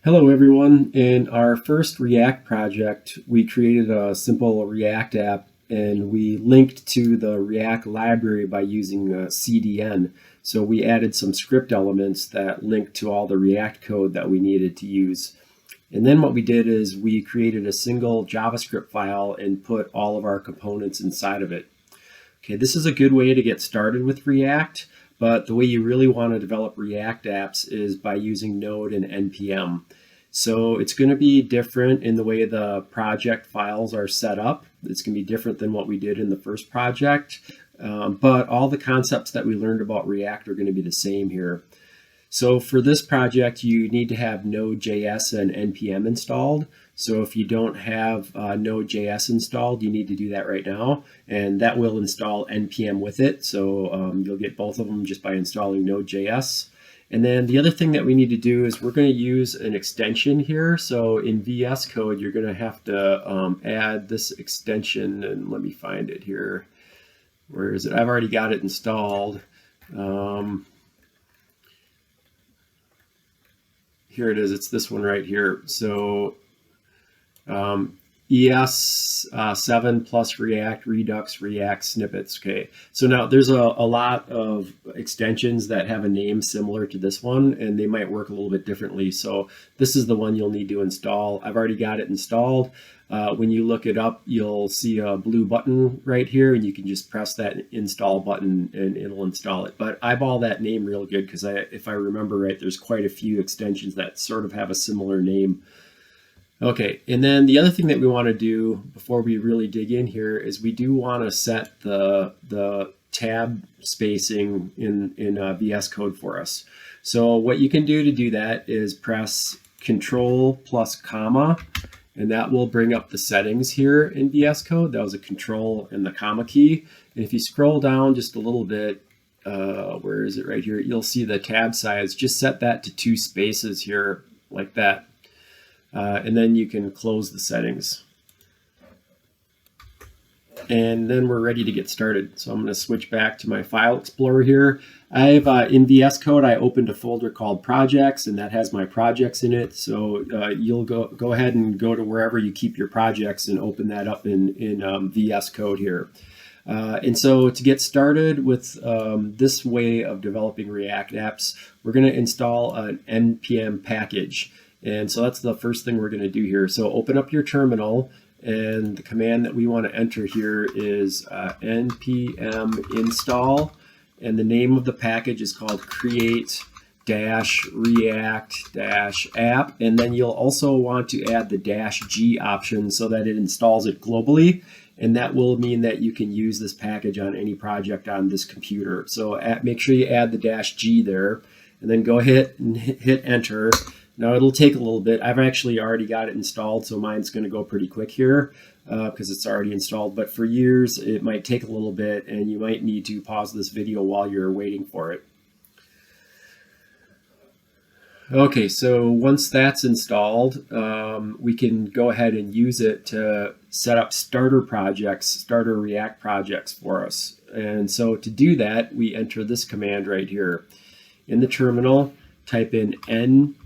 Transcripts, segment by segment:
Hello everyone. In our first React project, we created a simple React app and we linked to the React library by using CDN. So we added some script elements that linked to all the React code that we needed to use. And then what we did is we created a single JavaScript file and put all of our components inside of it. Okay, this is a good way to get started with React, but the way you really want to develop React apps is by using Node and NPM. So it's going to be different in the way the project files are set up. It's going to be different than what we did in the first project, but all the concepts that we learned about React are going to be the same here. So for this project, you need to have NodeJS and NPM installed. So if you don't have Node.js installed, you need to do that right now, and that will install NPM with it. So you'll get both of them just by installing Node.js. And then the other thing that we need to do is we're going to use an extension here. So in VS Code, you're going to have to add this extension, and let me find it here. Where is it? I've already got it installed. Here it is. It's this one right here. So ES7 plus React, Redux, React snippets. Okay, so now there's a lot of extensions that have a name similar to this one, and they might work a little bit differently. So this is the one you'll need to install. I've already got it installed. When you look it up, you'll see a blue button right here, and you can just press that install button and it'll install it. But eyeball that name real good, because if I remember right, there's quite a few extensions that sort of have a similar name. Okay, and then the other thing that we want to do before we really dig in here is we do want to set the tab spacing in VS Code for us. So what you can do to do that is press Control plus comma, and that will bring up the settings here in VS Code. That was a Control and the comma key. And if you scroll down just a little bit, where is it right here? You'll see the tab size. Just set that to 2 spaces here, like that. And then you can close the settings. And then we're ready to get started. So I'm going to switch back to my file explorer here. I've in VS Code, I opened a folder called projects, and that has my projects in it. So you'll go ahead and go to wherever you keep your projects and open that up in VS Code here. And so to get started with this way of developing React apps, we're going to install an NPM package. And so that's the first thing we're going to do here. So open up your terminal, and the command that we want to enter here is npm install, and the name of the package is called create-react-app, and then you'll also want to add the -g option so that it installs it globally, and that will mean that you can use this package on any project on this computer. So make sure you add the -g there, and then go ahead and hit enter. Now it'll take a little bit. I've actually already got it installed, so mine's going to go pretty quick here because it's already installed. But for yours, it might take a little bit, and you might need to pause this video while you're waiting for it. Okay, so once that's installed, we can go ahead and use it to set up starter React projects for us. And so to do that, we enter this command right here. In the terminal, type in npx.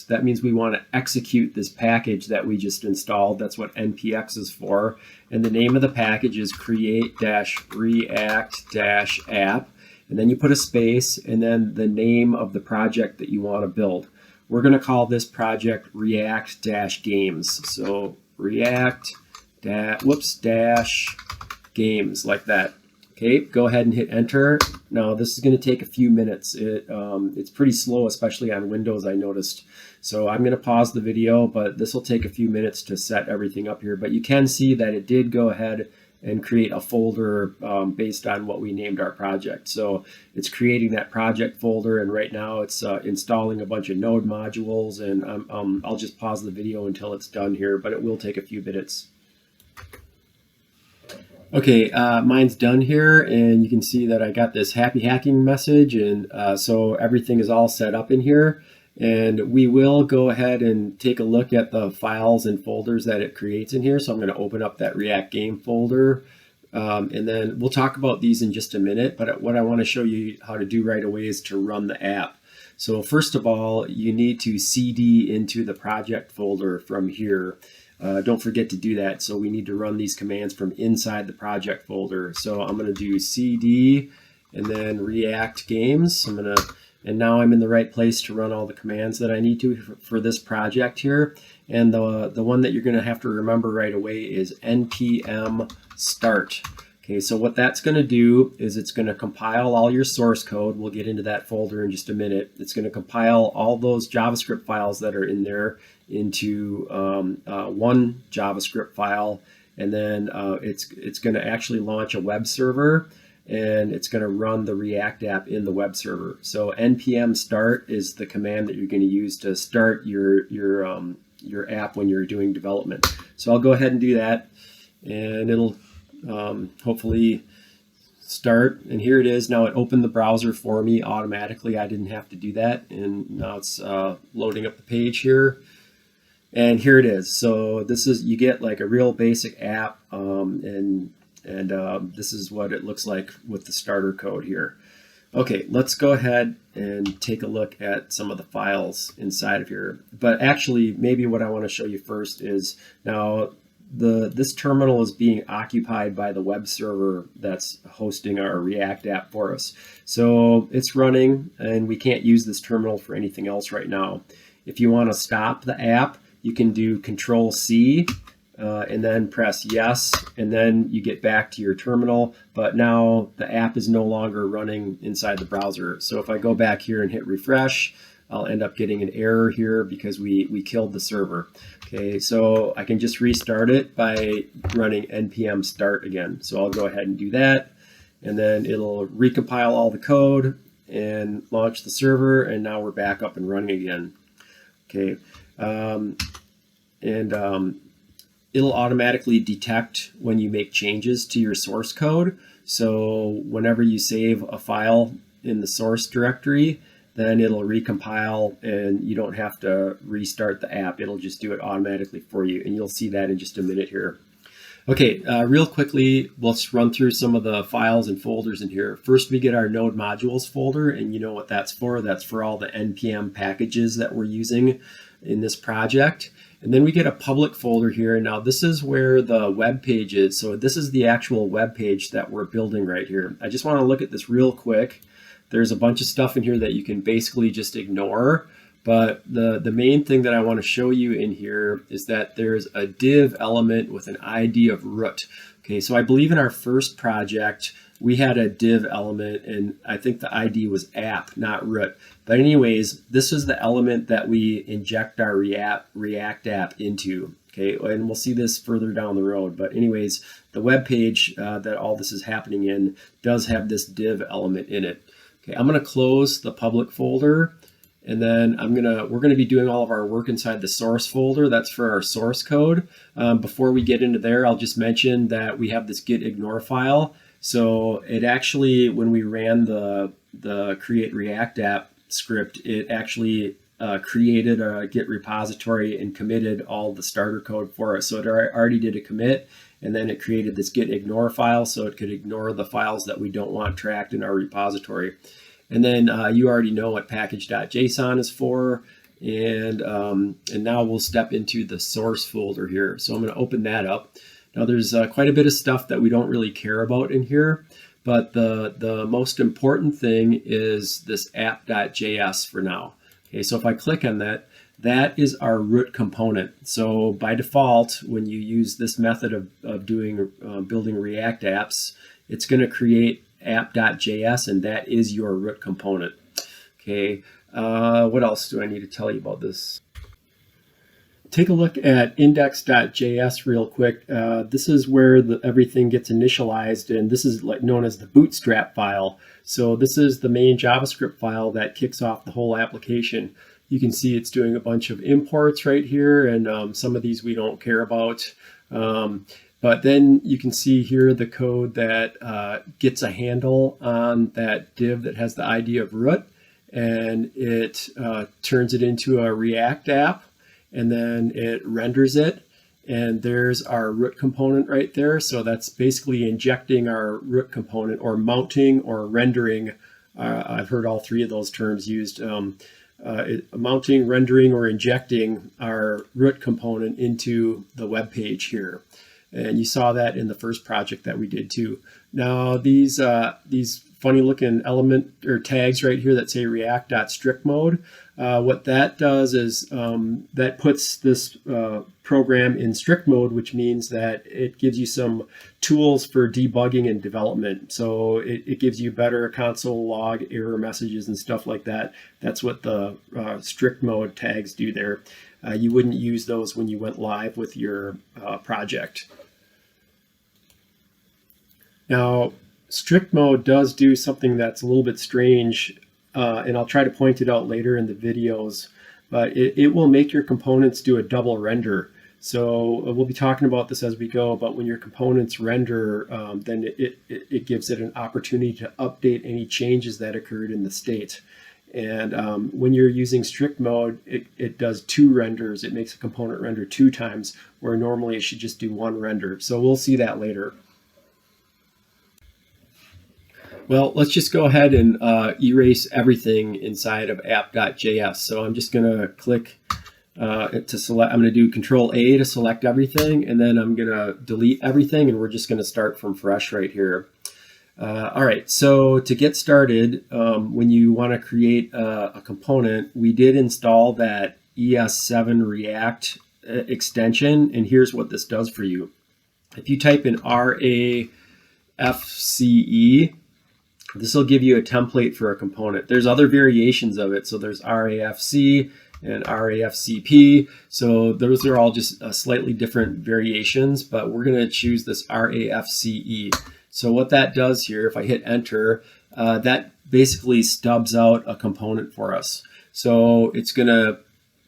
That means we want to execute this package that we just installed. That's what npx is for. And the name of the package is create-react-app. And then you put a space, and then the name of the project that you want to build. We're going to call this project React-games. So React-games, like that. Okay, go ahead and hit enter. Now this is going to take a few minutes. It's pretty slow, especially on Windows, I noticed. So I'm going to pause the video, but this will take a few minutes to set everything up here. But you can see that it did go ahead and create a folder based on what we named our project. So it's creating that project folder, and right now it's installing a bunch of Node modules, and I'll just pause the video until it's done here, but it will take a few minutes. Okay, mine's done here, and you can see that I got this happy hacking message, and so everything is all set up in here. And we will go ahead and take a look at the files and folders that it creates in here. So I'm going to open up that React game folder, and then we'll talk about these in just a minute. But what I want to show you how to do right away is to run the app. So first of all, you need to cd into the project folder from here. Don't forget to do that. So we need to run these commands from inside the project folder. So I'm going to do cd and then React games. And now I'm in the right place to run all the commands that I need to for this project here. And the one that you're going to have to remember right away is npm start. Okay, so what that's going to do is it's going to compile all your source code. We'll get into that folder in just a minute. It's going to compile all those JavaScript files that are in there into one JavaScript file, and then it's going to actually launch a web server, and it's going to run the React app in the web server. So npm start is the command that you're going to use to start your app when you're doing development. So I'll go ahead and do that, and it'll hopefully start. And here it is. Now it opened the browser for me automatically. I didn't have to do that, and now it's loading up the page here. And here it is. So this is, you get like a real basic app, and this is what it looks like with the starter code here. Okay, let's go ahead and take a look at some of the files inside of here. But actually, maybe what I want to show you first is now this terminal is being occupied by the web server that's hosting our React app for us. So it's running, and we can't use this terminal for anything else right now. If you want to stop the app, you can do Control-C and then press yes, and then you get back to your terminal. But now the app is no longer running inside the browser. So if I go back here and hit refresh, I'll end up getting an error here because we killed the server. Okay, so I can just restart it by running npm start again. So I'll go ahead and do that, and then it'll recompile all the code and launch the server, and now we're back up and running again. Okay, it'll automatically detect when you make changes to your source code. So whenever you save a file in the source directory, then it'll recompile, and you don't have to restart the app. It'll just do it automatically for you, and you'll see that in just a minute here. Okay, real quickly, let's run through some of the files and folders in here. First, we get our node modules folder, and you know what that's for. That's for all the NPM packages that we're using in this project. And then we get a public folder here. Now this is where the web page is. So this is the actual web page that we're building right here. I just want to look at this real quick. There's a bunch of stuff in here that you can basically just ignore. But the main thing that I want to show you in here is that there's a div element with an ID of root. Okay, so I believe in our first project, we had a div element, and I think the ID was app, not root. But anyways, this is the element that we inject our React app into. Okay, and we'll see this further down the road. But anyways, the web page that all this is happening in does have this div element in it. Okay, I'm going to close the public folder, and then we're gonna be doing all of our work inside the source folder. That's for our source code. Before we get into there, I'll just mention that we have this git ignore file. So it actually, when we ran the create React app script, it actually created a Git repository and committed all the starter code for us. So it already did a commit, and then it created this git ignore file so it could ignore the files that we don't want tracked in our repository. And then you already know what package.json is for. And now we'll step into the source folder here. So I'm going to open that up. Now there's quite a bit of stuff that we don't really care about in here, but the most important thing is this app.js for now. Okay, so if I click on that, that is our root component. So by default, when you use this method of building React apps, it's going to create app.js, and that is your root component. Okay, what else do I need to tell you about this? Take a look at index.js real quick. This is where everything gets initialized, and this is known as the bootstrap file. So this is the main JavaScript file that kicks off the whole application. You can see it's doing a bunch of imports right here, and some of these we don't care about. But then you can see here the code that gets a handle on that div that has the ID of root, and it turns it into a React app, and then it renders it, and there's our root component right there. So that's basically injecting our root component, or mounting or rendering I've heard all three of those terms used. Mounting, rendering, or injecting our root component into the web page here. And you saw that in the first project that we did too. Now these funny looking element or tags right here that say react.strict mode, what that does is that puts this program in strict mode, which means that it gives you some tools for debugging and development. So it gives you better console log error messages and stuff like that. That's what the strict mode tags do there. You wouldn't use those when you went live with your project. Now, strict mode does do something that's a little bit strange, and I'll try to point it out later in the videos, but it will make your components do a double render. So we'll be talking about this as we go, but when your components render, then it gives it an opportunity to update any changes that occurred in the state. And when you're using strict mode, it does two renders. It makes a component render 2 times, where normally it should just do 1 render. So we'll see that later. Well, let's just go ahead and erase everything inside of app.js. So I'm just going to click to select. I'm going to do Control A to select everything, and then I'm going to delete everything, and we're just going to start from fresh right here. All right, so to get started, when you want to create a component, we did install that ES7 React extension, and here's what this does for you. If you type in RAFCE, this will give you a template for a component. There's other variations of it. So there's RAFC and RAFCP. So those are all just slightly different variations, but we're going to choose this RAFCE. So what that does here, if I hit enter, that basically stubs out a component for us. So it's going to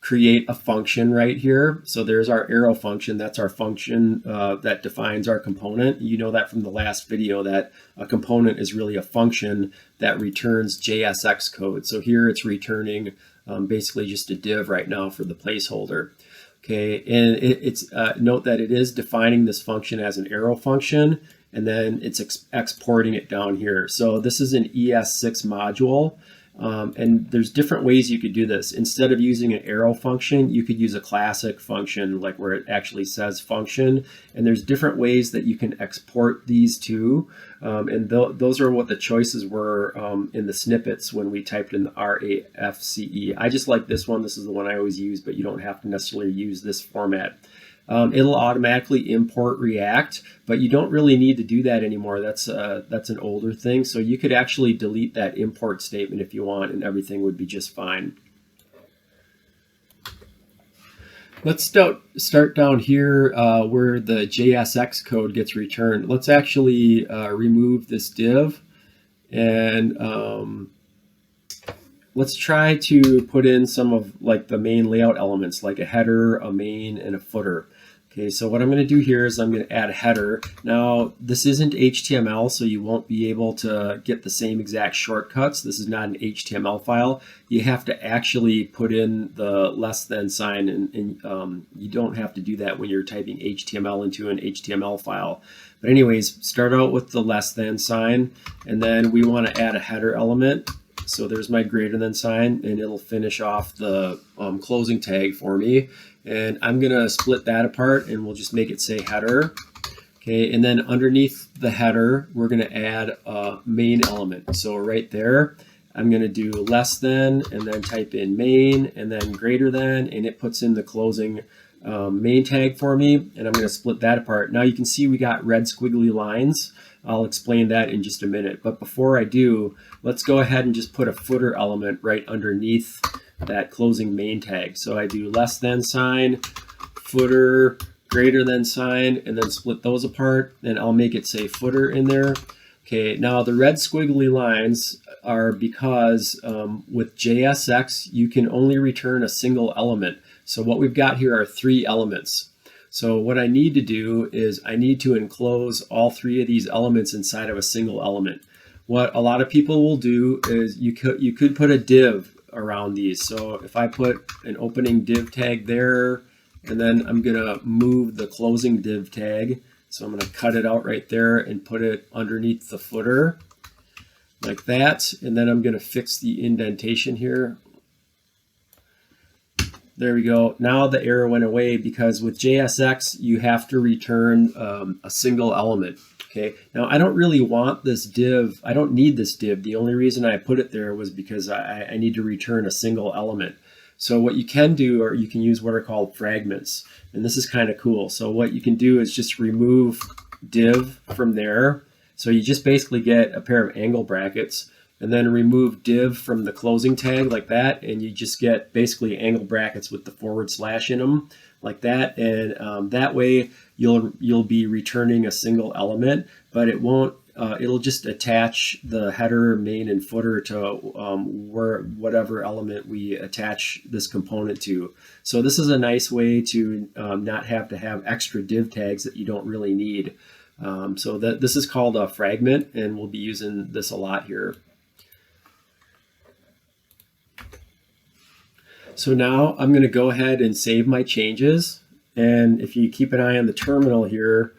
create a function right here. So there's our arrow function. That's our function that defines our component. You know that from the last video, that a component is really a function that returns JSX code. So here it's returning basically just a div right now for the placeholder. Okay, and it's note that it is defining this function as an arrow function, and then it's exporting it down here. So this is an ES6 module. And there's different ways you could do this. Instead of using an arrow function, you could use a classic function, like where it actually says function. And there's different ways that you can export these to. And those are what the choices were in the snippets when we typed in the RAFCE. I just like this one. This is the one I always use, but you don't have to necessarily use this format. It'll automatically import React, but you don't really need to do that anymore. That's an older thing. So you could actually delete that import statement if you want, and everything would be just fine. Let's start down here where the JSX code gets returned. Let's actually remove this div, and let's try to put in some of like the main layout elements, like a header, a main, and a footer. Okay, so what I'm going to do here is I'm going to add a header. Now, this isn't HTML, so you won't be able to get the same exact shortcuts. This is not an HTML file. You have to actually put in the less than sign, and you don't have to do that when you're typing HTML into an HTML file. But anyways, start out with the less than sign, and then we want to add a header element. So there's my greater than sign, and it'll finish off the closing tag for me. And I'm going to split that apart, and we'll just make it say header. Okay, and then underneath the header, we're going to add a main element. So right there, I'm going to do less than, and then type in main, and then greater than, and it puts in the closing main tag for me. And I'm going to split that apart. Now you can see we got red squiggly lines. I'll explain that in just a minute. But before I do, let's go ahead and just put a footer element right underneath that closing main tag. So I do less than sign, footer, greater than sign, and then split those apart, and I'll make it say footer in there. Okay, now the red squiggly lines are because with JSX, you can only return a single element. So what we've got here are 3 elements. So what I need to do is I need to enclose all 3 of these elements inside of a single element. What a lot of people will do is you could put a div around these. So if I put an opening div tag there, and then I'm going to move the closing div tag. So I'm going to cut it out right there and put it underneath the footer. like that. And then I'm going to fix the indentation here. There we go. Now the error went away because with JSX, you have to return a single element. Okay. Now I don't really want this div. I don't need this div. The only reason I put it there was because I need to return a single element. So what you can do, or you can use what are called fragments. And this is kind of cool. So what you can do is just remove div from there. So you just basically get a pair of angle brackets, and then remove div from the closing tag like that, and you just get basically angle brackets with the / in them like that. And that way you'll be returning a single element, but it won't. It'll just attach the header, main, and footer to whatever element we attach this component to. So this is a nice way to not have to have extra div tags that you don't really need. So this is called a fragment, and we'll be using this a lot here. So now I'm going to go ahead and save my changes. And if you keep an eye on the terminal here,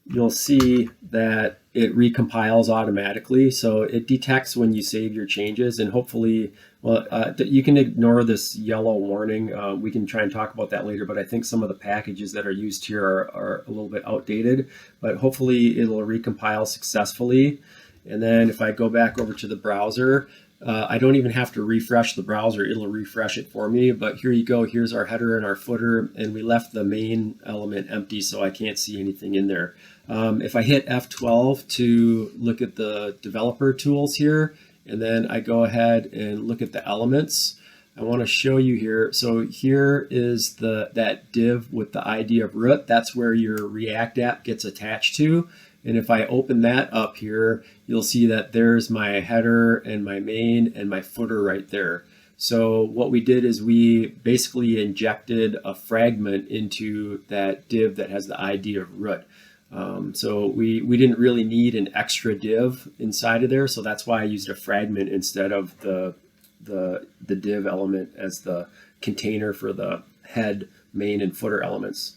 you'll see that it recompiles automatically. So it detects when you save your changes, and hopefully, well, you can ignore this yellow warning. We can try and talk about that later, but I think some of the packages that are used here are a little bit outdated, but hopefully it'll recompile successfully. And then if I go back over to the browser, I don't even have to refresh the browser. It'll refresh it for me. But here you go. Here's our header and our footer, and we left the main element empty, so I can't see anything in there. If I hit F12 to look at the developer tools here, and then I go ahead and look at the elements, I want to show you here. So here is that div with the ID of root. That's where your React app gets attached to. And if I open that up here, you'll see that there's my header and my main and my footer right there. So what we did is we basically injected a fragment into that div that has the ID of root. So we didn't really need an extra div inside of there. So that's why I used a fragment instead of the div element as the container for the head, main, and footer elements.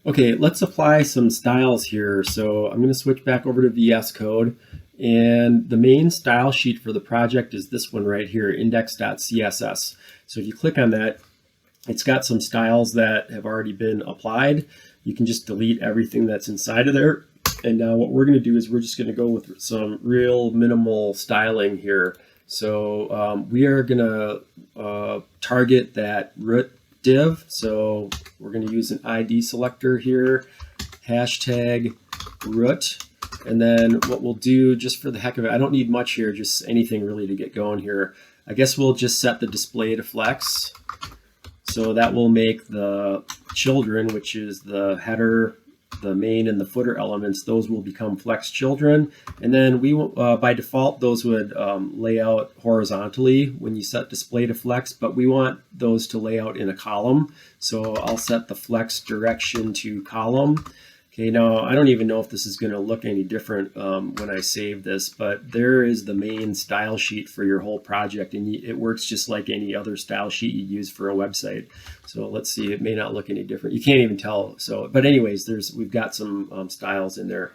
Okay, let's apply some styles here. So I'm going to switch back over to VS Code, and the main style sheet for the project is this one right here, index.css. So if you click on that, it's got some styles that have already been applied. You can just delete everything that's inside of there. And now what we're going to do is we're just going to go with some real minimal styling here. So we are going to target that root div. So we're going to use an ID selector here, hashtag root. And then what we'll do, just for the heck of it, I don't need much here, just anything really to get going here. I guess we'll just set the display to flex. So that will make the children, which is the header, the main, and the footer elements, those will become flex children. And then we by default, those would lay out horizontally when you set display to flex, but we want those to lay out in a column. So I'll set the flex direction to column. Okay, now I don't even know if this is going to look any different when I save this, but there is the main style sheet for your whole project, and it works just like any other style sheet you use for a website. So let's see, it may not look any different. You can't even tell. So, but anyways, we've got some styles in there.